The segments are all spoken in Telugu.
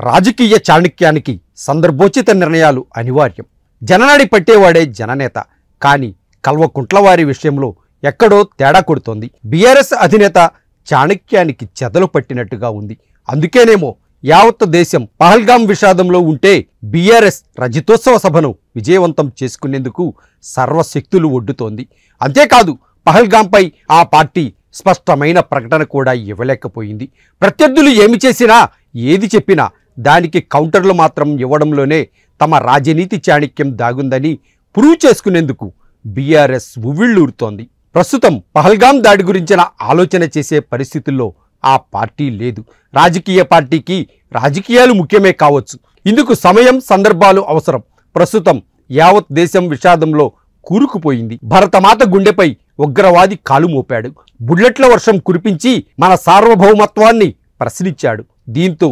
రాజకీయ చాణక్యానికి సందర్భోచిత నిర్ణయాలు అనివార్యం. జననాడి పట్టేవాడే జననేత. కానీ కల్వకుంట్లవారి విషయంలో ఎక్కడో తేడా కొడుతోంది. బీఆర్ఎస్ అధినేత చాణక్యానికి చెదలు పట్టినట్టుగా ఉంది. అందుకేనేమో యావత్ దేశం పహల్గాం విషాదంలో ఉంటే బీఆర్ఎస్ రజతోత్సవ సభను విజయవంతం చేసుకునేందుకు సర్వశక్తులు ఒడ్డుతోంది. అంతేకాదు పహల్గాంపై ఆ పార్టీ స్పష్టమైన ప్రకటన కూడా ఇవ్వలేకపోయింది. ప్రత్యర్థులు ఏమి చేసినా ఏది చెప్పినా దానికి కౌంటర్లు మాత్రం ఇవ్వడంలోనే తమ రాజనీతి చాణక్యం దాగుందని ప్రూవ్ చేసుకునేందుకు బీఆర్ఎస్ ఉవ్విళ్ళూరుతోంది. ప్రస్తుతం పహల్గాం దాడి గురించిన ఆలోచన చేసే పరిస్థితుల్లో ఆ పార్టీ లేదు. రాజకీయ పార్టీకి రాజకీయాలు ముఖ్యమే కావచ్చు. ఇందుకు సమయం సందర్భాలు అవసరం. ప్రస్తుతం యావత్ దేశం విషాదంలో కూరుకుపోయింది. భరతమాత గుండెపై ఉగ్రవాది కాలు మోపాడు. బుల్లెట్ల వర్షం కురిపించి మన సార్వభౌమత్వాన్ని ప్రశ్నించాడు. దీంతో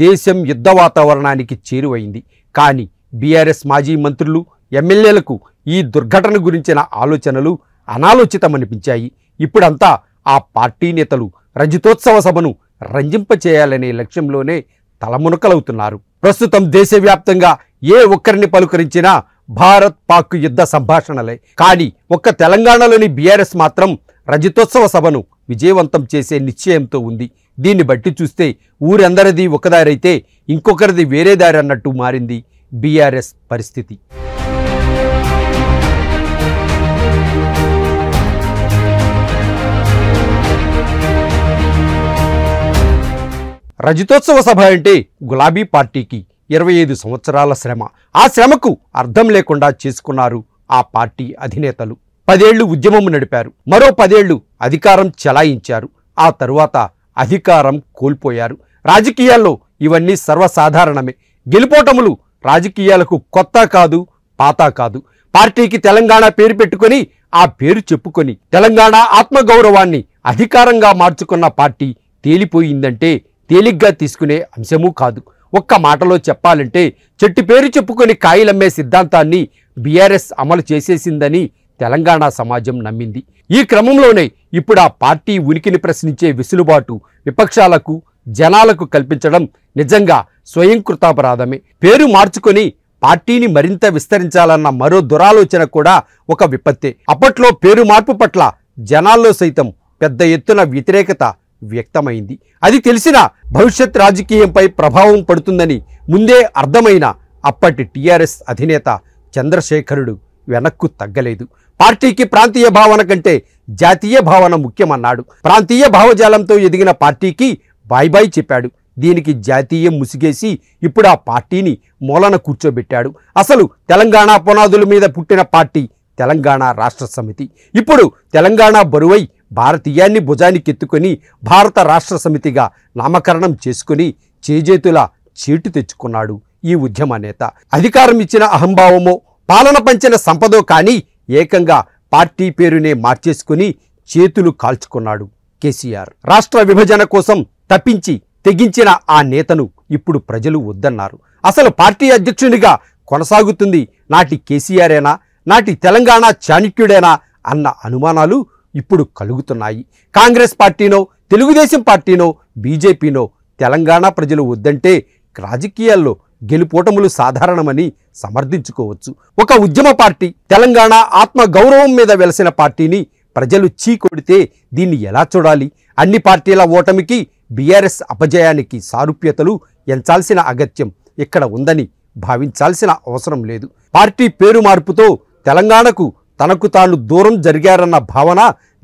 దేశం యుద్ధ వాతావరణానికి చేరువైంది. కానీ బీఆర్ఎస్ మాజీ మంత్రులు, ఎమ్మెల్యేలకు ఈ దుర్ఘటన గురించిన ఆలోచనలు అనాలోచితమనిపించాయి. ఇప్పుడంతా ఆ పార్టీ నేతలు రజతోత్సవ సభను రంజింపచేయాలనే లక్ష్యంలోనే తలమునకలవుతున్నారు. ప్రస్తుతం దేశవ్యాప్తంగా ఏ ఒక్కరిని పలుకరించినా భారత్ పాక్ యుద్ధ సంభాషణలే. కానీ ఒక్క తెలంగాణలోని బీఆర్ఎస్ మాత్రం రజతోత్సవ సభను విజయవంతం చేసే నిశ్చయంతో ఉంది. దీన్ని బట్టి చూస్తే ఊరందరిది ఒకదారైతే ఇంకొకరిది వేరే దారి అన్నట్టు మారింది బీఆర్ఎస్ పరిస్థితి. రజతోత్సవ సభ అంటే గులాబీ పార్టీకి 25 సంవత్సరాల శ్రమ. ఆ శ్రమకు అర్థం లేకుండా చేసుకున్నారు ఆ పార్టీ అధినేతలు. 10 ఏళ్లు ఉద్యమం నడిపారు. మరో 10 ఏళ్లు అధికారం చెలాయించారు. ఆ తరువాత అధికారం కోల్పోయారు. రాజకీయాల్లో ఇవన్నీ సర్వసాధారణమే. గెలుపోటములు రాజకీయాలకు కొత్త కాదు, పాత కాదు. పార్టీకి తెలంగాణ పేరు పెట్టుకొని ఆ పేరు చెప్పుకొని తెలంగాణ ఆత్మగౌరవాన్ని అధికారంగా మార్చుకున్న పార్టీ తేలిపోయిందంటే తేలిగ్గా తీసుకునే అంశమూ కాదు. ఒక్క మాటలో చెప్పాలంటే చెట్టు పేరు చెప్పుకొని కాయలమ్మే సిద్ధాంతాన్ని బీఆర్ఎస్ అమలు చేసేసిందని తెలంగాణ సమాజం నమ్మింది. ఈ క్రమంలోనే ఇప్పుడు ఆ పార్టీ ఉనికిని ప్రశ్నించే వెసులుబాటు విపక్షాలకు, జనాలకు కల్పించడం నిజంగా స్వయంకృతాపరాధమే. పేరు మార్చుకొని పార్టీని మరింత విస్తరించాలన్న మరో దురాలోచన కూడా ఒక విపత్తే. అప్పట్లో పేరు మార్పు పట్ల జనాల్లో సైతం పెద్ద ఎత్తున వ్యతిరేకత వ్యక్తమైంది. అది తెలిసిన భవిష్యత్ రాజకీయంపై ప్రభావం పడుతుందని ముందే అర్థమైన అప్పటి టీఆర్ఎస్ అధినేత చంద్రశేఖరుడు వెనక్కు తగ్గలేదు. పార్టీకి ప్రాంతీయ భావన కంటే జాతీయ భావన ముఖ్యమన్నాడు. ప్రాంతీయ భావజాలంతో ఎదిగిన పార్టీకి బాయ్ బాయ్ చెప్పాడు. దీనికి జాతీయం ముసిగేసి ఇప్పుడు ఆ పార్టీని మూలన కూర్చోబెట్టాడు. అసలు తెలంగాణ పునాదుల మీద పుట్టిన పార్టీ తెలంగాణ రాష్ట్ర సమితి. ఇప్పుడు తెలంగాణ బరువై భారతీయాన్ని భుజానికెత్తుకొని భారత రాష్ట్ర సమితిగా నామకరణం చేసుకుని చేజేతుల చీటు తెచ్చుకున్నాడు ఈ ఉద్యమ నేత. అధికారం ఇచ్చిన అహంభావమో, పాలన పంచిన సంపదో కానీ ఏకంగా పార్టీ పేరునే మార్చేసుకుని చేతులు కాల్చుకున్నాడు కేసీఆర్. రాష్ట్ర విభజన కోసం తప్పించి తెగించిన ఆ నేతను ఇప్పుడు ప్రజలు వద్దన్నారు. అసలు పార్టీ అధ్యక్షునిగా కొనసాగుతుంది నాటి కేసీఆరేనా, నాటి తెలంగాణ చాణక్యుడేనా అన్న అనుమానాలు ఇప్పుడు కలుగుతున్నాయి. కాంగ్రెస్ పార్టీనో, తెలుగుదేశం పార్టీనో, బీజేపీనో తెలంగాణ ప్రజలు వద్దంటే రాజకీయాల్లో గెలుపోటములు సాధారణమని సమర్థించుకోవచ్చు. ఒక ఉద్యమ పార్టీ, తెలంగాణ ఆత్మ గౌరవం మీద వెలసిన పార్టీని ప్రజలు చీకొడితే దీన్ని ఎలా చూడాలి? అన్ని పార్టీల ఓటమికి, బీఆర్ఎస్ అపజయానికి సారూప్యతలు ఎంచాల్సిన అగత్యం ఇక్కడ ఉందని భావించాల్సిన అవసరం లేదు. పార్టీ పేరు మార్పుతో తెలంగాణకు తనకు తాను దూరం జరిగారన్న భావన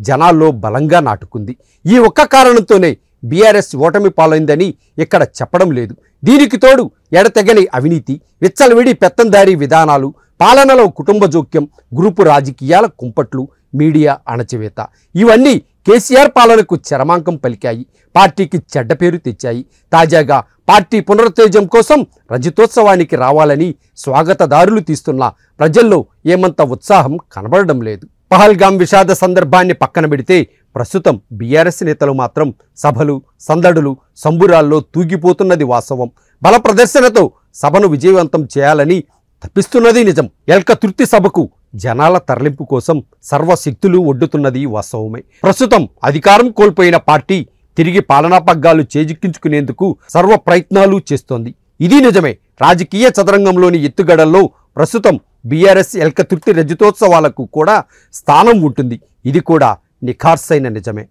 జనాల్లో బలంగా నాటుకుంది. ఈ ఒక్క కారణంతోనే బీఆర్ఎస్ ఓటమి పాలైందని ఇక్కడ చెప్పడం లేదు. దీనికి తోడు ఎడతెగని అవినీతి, విచ్చలవిడి పెత్తందారీ విధానాలు, పాలనలో కుటుంబ జోక్యం, గ్రూపు రాజకీయాల కుంపట్లు, మీడియా అణచివేత ఇవన్నీ కేసీఆర్ పాలనకు చరమాంకం పలికాయి. పార్టీకి చెడ్డ పేరు తెచ్చాయి. తాజాగా పార్టీ పునరుత్తేజం కోసం రజతోత్సవానికి రావాలని స్వాగతదారులు తీస్తున్న ప్రజల్లో ఏమంత ఉత్సాహం కనబడడం లేదు. పహల్గాం విషాద సందర్భాన్ని పక్కన పెడితే ప్రస్తుతం బీఆర్ఎస్ నేతలు మాత్రం సభలు, సందడులు, సంబురాల్లో తూగిపోతున్నది వాస్తవం. బల ప్రదర్శనతో సభను విజయవంతం చేయాలని తప్పిస్తున్నది నిజం. ఎల్క తృప్తి సభకు జనాల తరలింపు కోసం సర్వశక్తులు ఒడ్డుతున్నది వాస్తవమే. ప్రస్తుతం అధికారం కోల్పోయిన పార్టీ తిరిగి పాలనా పగ్గాలు చేజిక్కించుకునేందుకు సర్వ ప్రయత్నాలు చేస్తోంది. ఇది నిజమే. రాజకీయ చదరంగంలోని ఎత్తుగడల్లో ప్రస్తుతం బీఆర్ఎస్ ఎల్కతుర్తి రజతోత్సవాలకు కూడా స్థానం ఉంటుంది. ఇది కూడా నిఖార్సైన నిజమే.